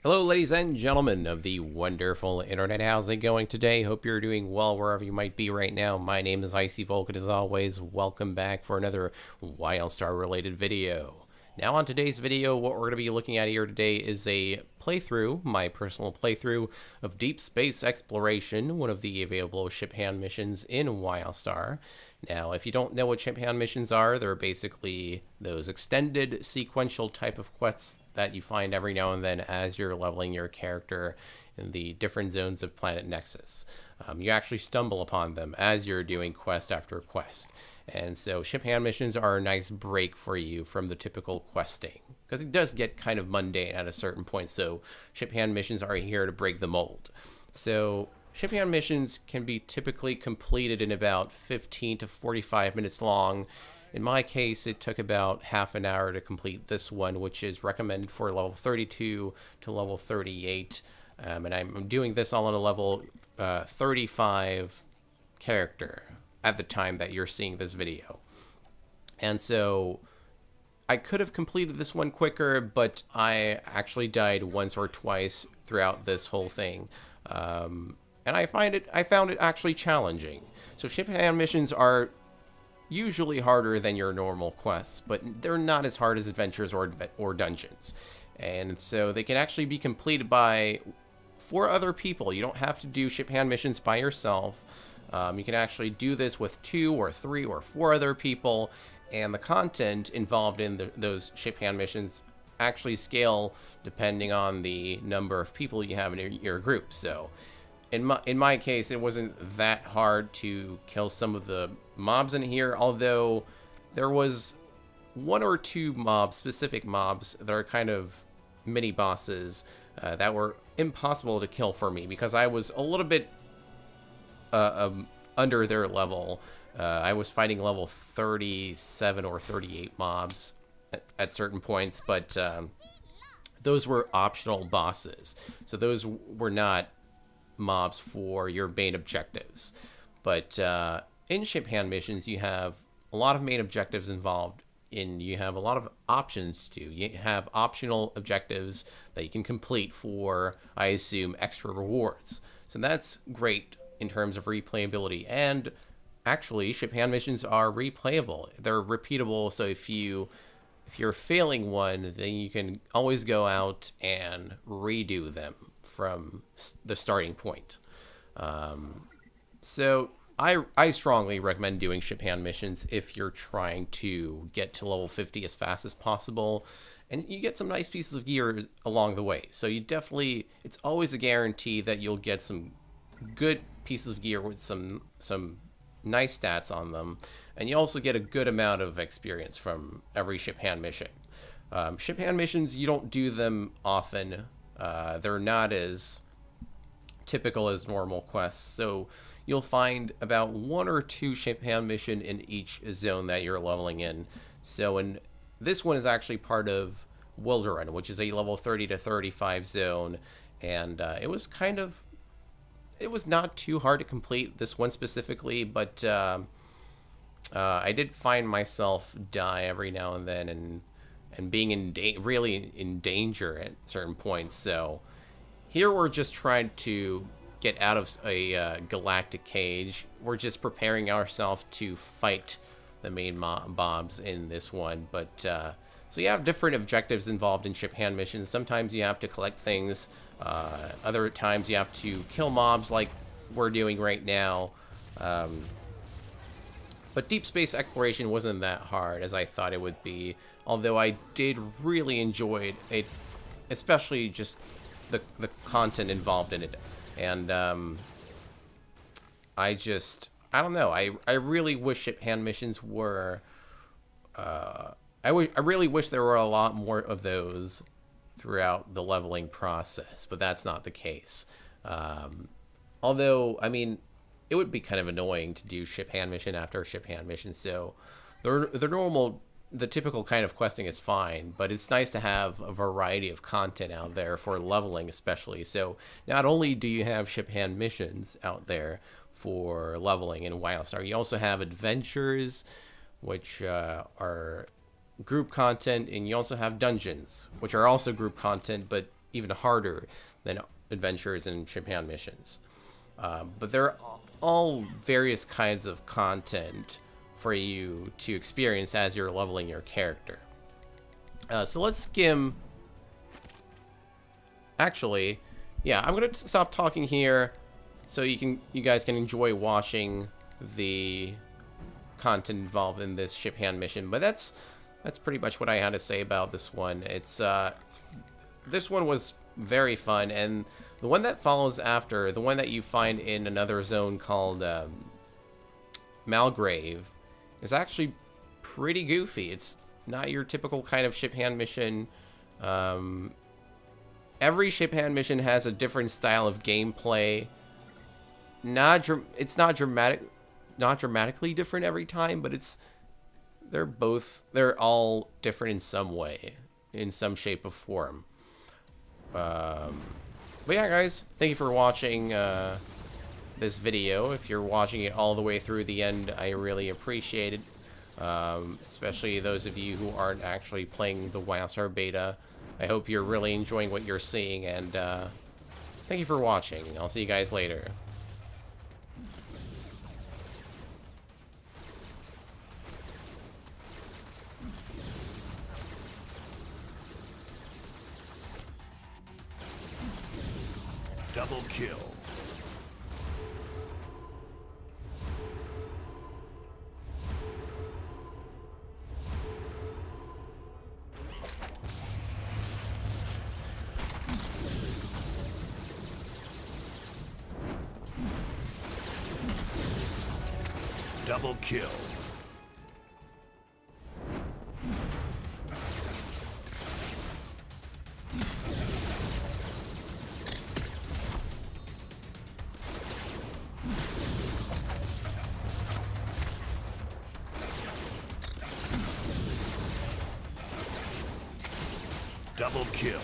Hello, ladies and gentlemen of the wonderful internet. How's it going today? Hope you're doing well wherever you might be right now. My name is Icy Vulcan. As always, welcome back for another WILDSTAR related video. Now on today's video, what we're going to be looking at here today is a playthrough, my personal playthrough of Deep Space Exploration, one of the available Shiphand missions in WILDSTAR. Now, if you don't know what Shiphand missions are, they're basically those extended sequential type of quests that you find every now and then as you're leveling your character in the different zones of Planet Nexus. You actually stumble upon them as you're doing quest after quest. And so Shiphand missions are a nice break for you from the typical questing, because it does get kind of mundane at a certain point. So Shiphand missions are here to break the mold. So Shiphand missions can be typically completed in about 15 to 45 minutes long. In my case, it took about half an hour to complete this one, which is recommended for level 32 to level 38. And I'm doing this all on a level 35 character at the time that you're seeing this video. And so I could have completed this one quicker, but I actually died once or twice throughout this whole thing. And I found it actually challenging. So Shiphand missions are usually harder than your normal quests, but they're not as hard as adventures or dungeons. And so they can actually be completed by 4 other people. You don't have to do Shiphand missions by yourself. You can actually do this with 2 or 3 or 4 other people, and the content involved in those Shiphand missions actually scale depending on the number of people you have in your group. So in my case, it wasn't that hard to kill some of the mobs in here, although there was 1 or 2 specific mobs that are kind of mini bosses that were impossible to kill for me because I was a little bit under their level. I was fighting level 37 or 38 mobs at certain points, but those were optional bosses. So those were not mobs for your main objectives. But in Shiphand missions, you have a lot of main objectives involved. You have a lot of options to. You have optional objectives that you can complete for, I assume, extra rewards. So that's great in terms of replayability. And actually, Shiphand missions are replayable. They're repeatable, so if you're failing one, then you can always go out and redo them from the starting point. So I strongly recommend doing Shiphand missions if you're trying to get to level 50 as fast as possible, and you get some nice pieces of gear along the way. So it's always a guarantee that you'll get some good pieces of gear with some nice stats on them, and you also get a good amount of experience from every Shiphand mission. Shiphand missions, you don't do them often. They're not as typical as normal quests, so you'll find about 1 or 2 Shiphand mission in each zone that you're leveling in. So this one is actually part of WILDSTAR, which is a level 30 to 35 zone, and it was not too hard to complete this one specifically, but I did find myself die every now and then and being really in danger at certain points. So here we're just trying to get out of a galactic cage. We're just preparing ourselves to fight the main mobs in this one. But so you have different objectives involved in Shiphand missions. Sometimes you have to collect things. Other times you have to kill mobs like we're doing right now. But Deep Space Exploration wasn't that hard as I thought it would be, although I did really enjoy it, especially just the content involved in it. And I don't know, I really wish Shiphand missions were, I really wish there were a lot more of those throughout the leveling process, but that's not the case. Although, I mean, it would be kind of annoying to do Shiphand mission after Shiphand mission, so the typical kind of questing is fine, but it's nice to have a variety of content out there for leveling especially. So not only do you have Shiphand missions out there for leveling in WILDSTAR, you also have adventures, which are group content, and you also have dungeons, which are also group content, but even harder than adventures and Shiphand missions. But they're all various kinds of content for you to experience as you're leveling your character. So let's skim. Actually, yeah, I'm gonna stop talking here, so you guys can enjoy watching the content involved in this Shiphand mission. But that's pretty much what I had to say about this one. This one was very fun, and the one that follows after, the one that you find in another zone called Malgrave, is actually pretty goofy. It's not your typical kind of Shiphand mission. Every Shiphand mission has a different style of gameplay. It's not dramatically different every time, but they're all different in some way, in some shape or form. But yeah, guys, thank you for watching this video. If you're watching it all the way through the end, I really appreciate it. Especially those of you who aren't actually playing the WILDSTAR beta. I hope you're really enjoying what you're seeing, and thank you for watching. I'll see you guys later. Double kill. Double kill. Double kill.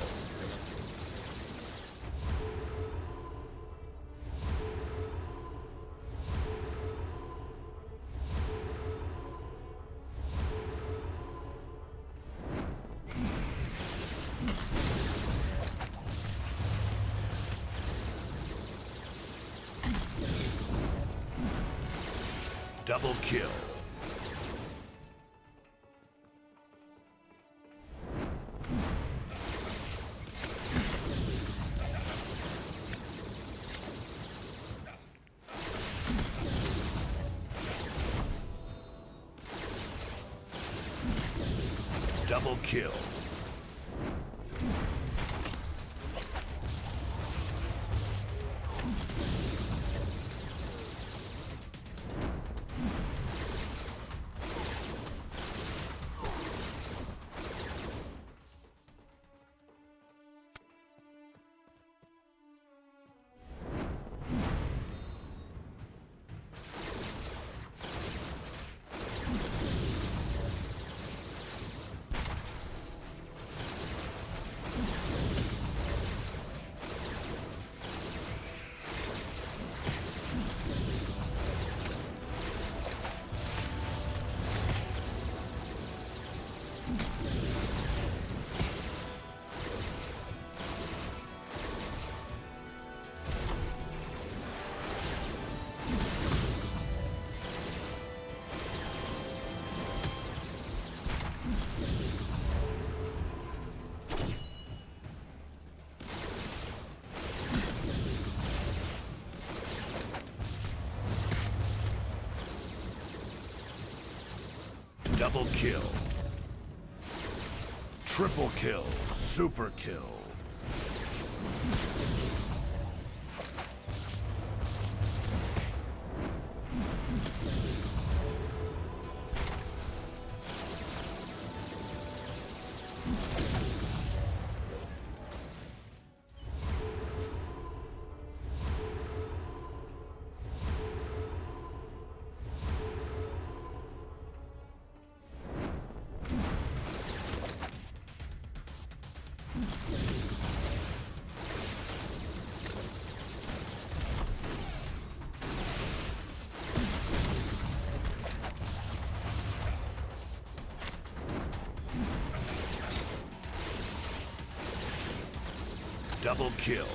Double kill. Double kill. Double kill. Triple kill. Super kill. Double kill.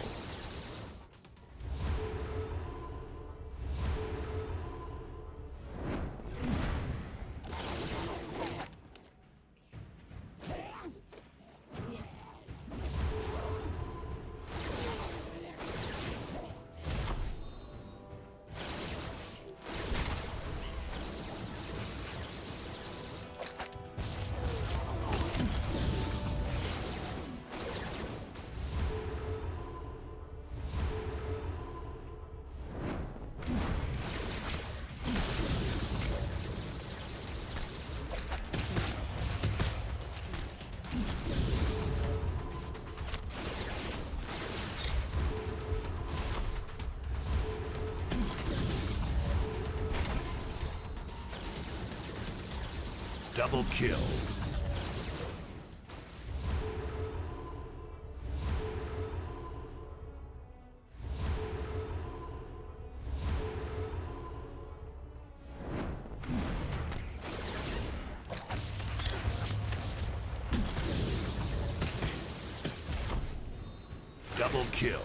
Double kill. Double kill.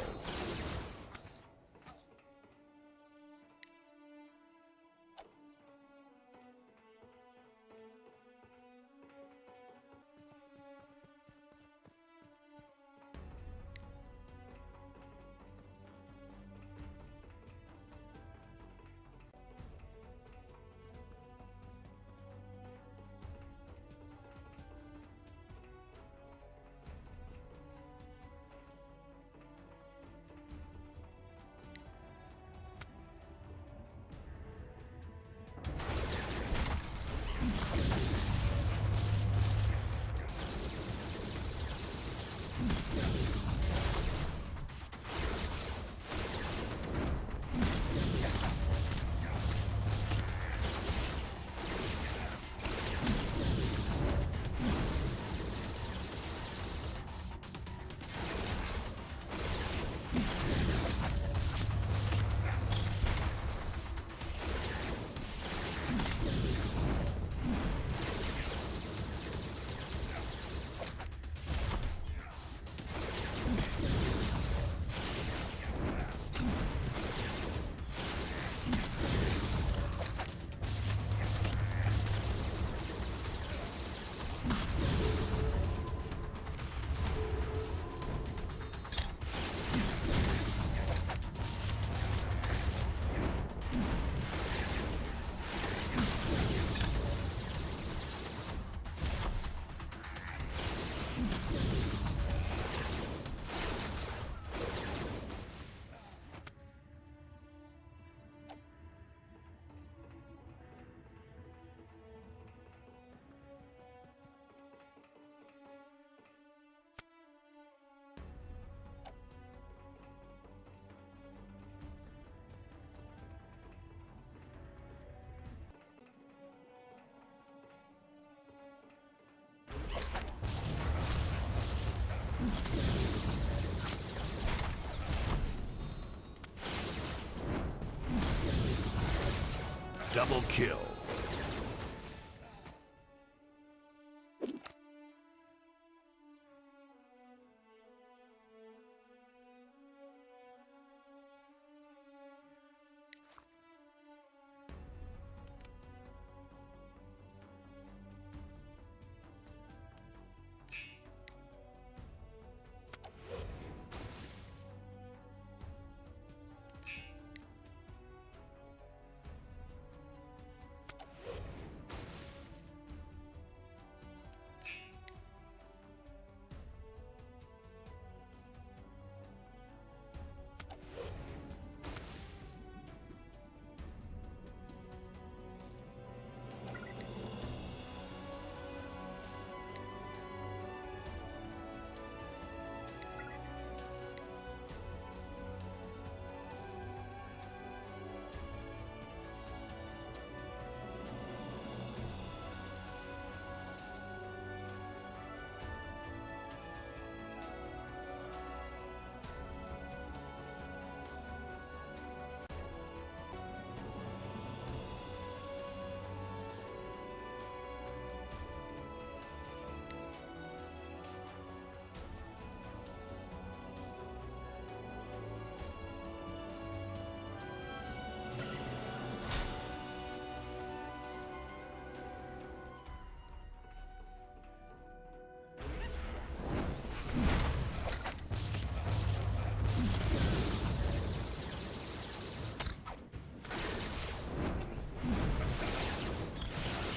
Double kill.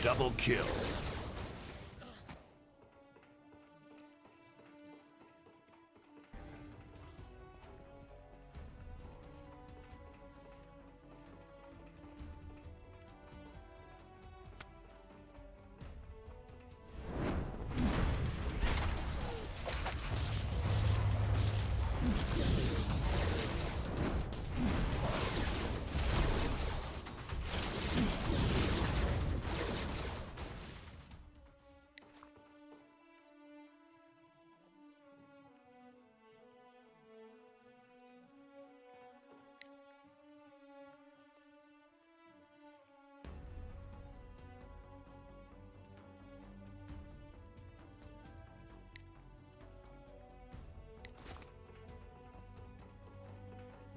Double kill.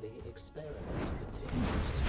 The experiment continues.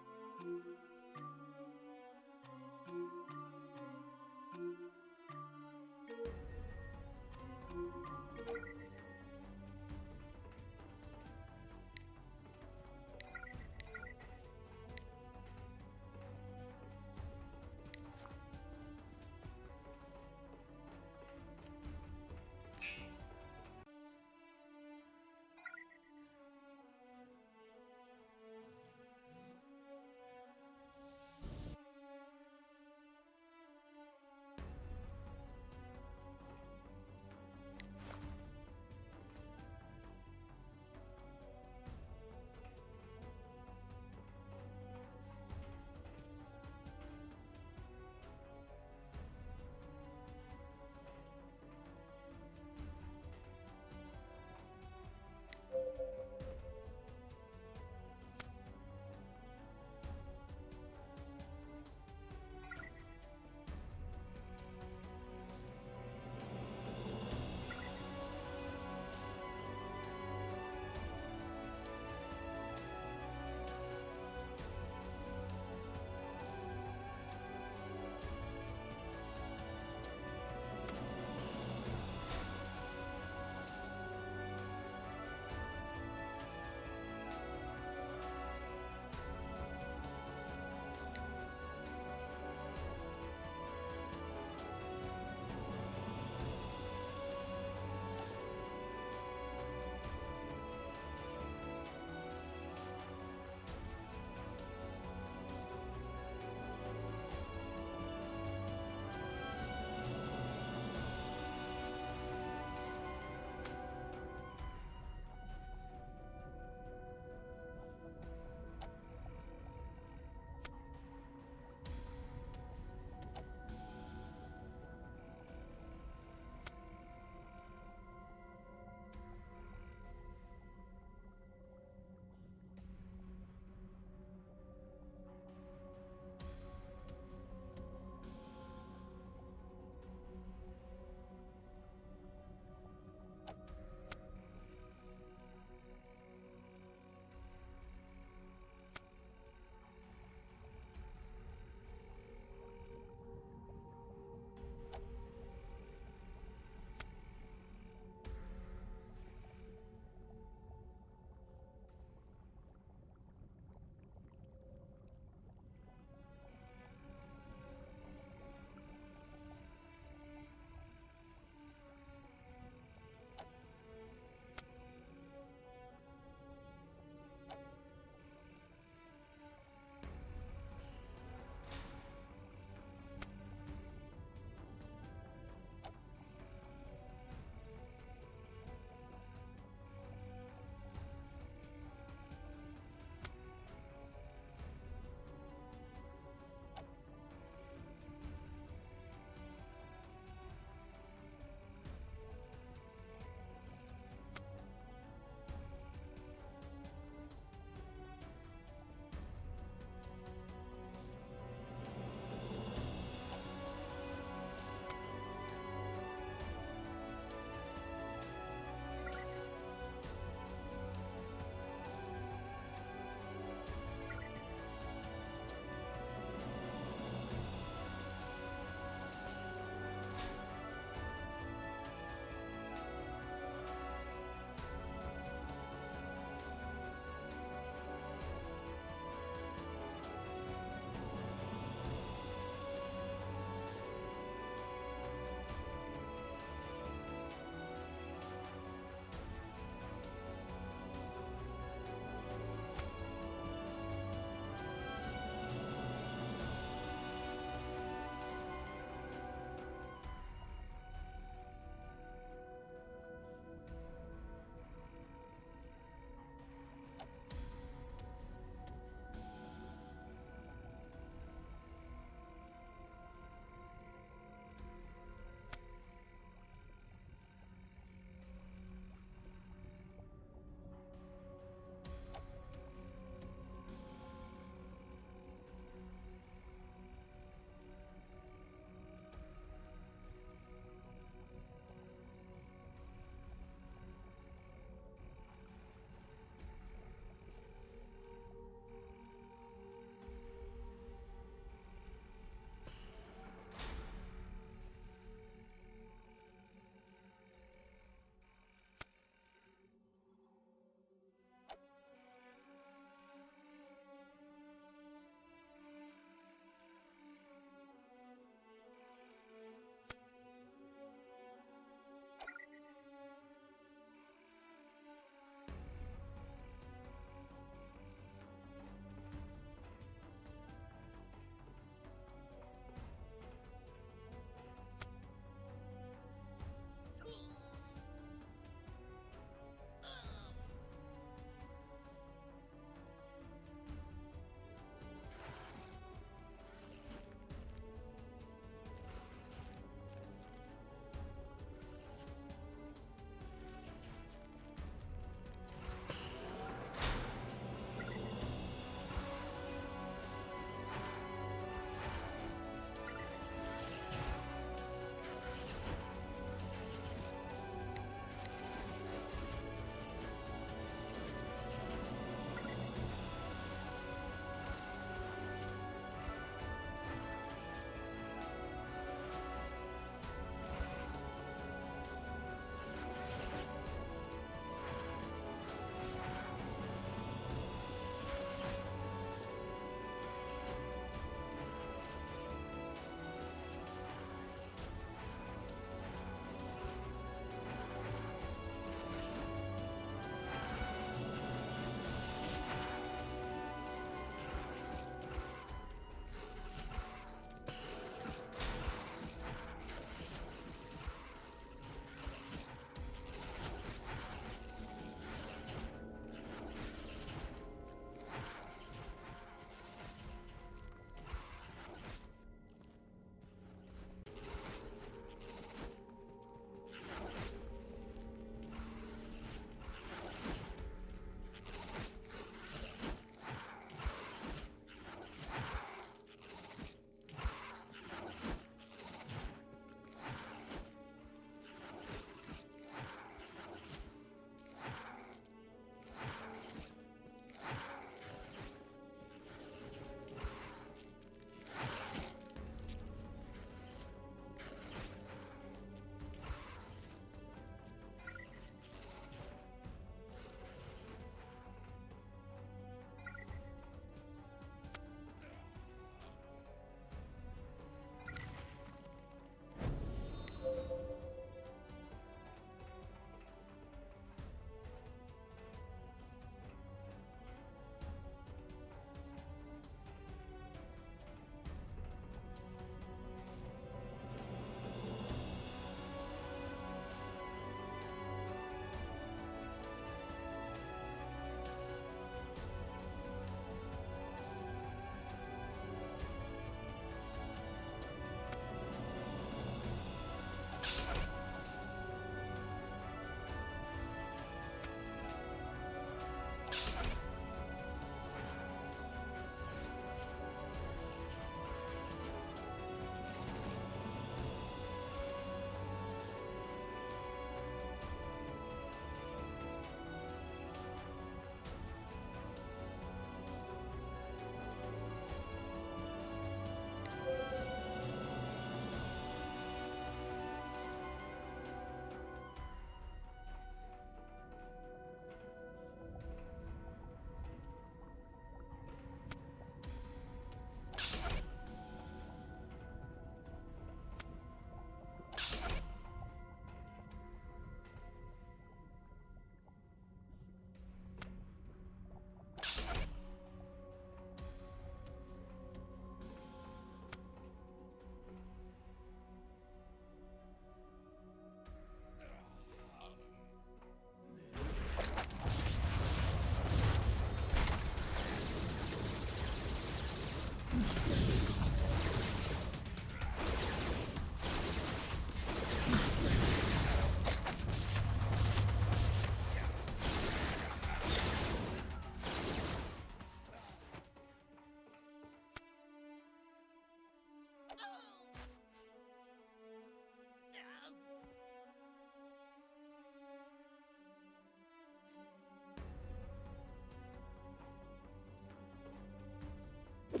You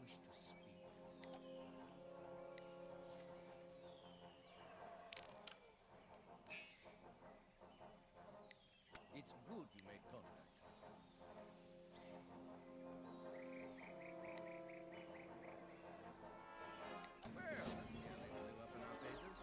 wish to speak. It's good you made contact. Well, yeah, they blew up in our faces.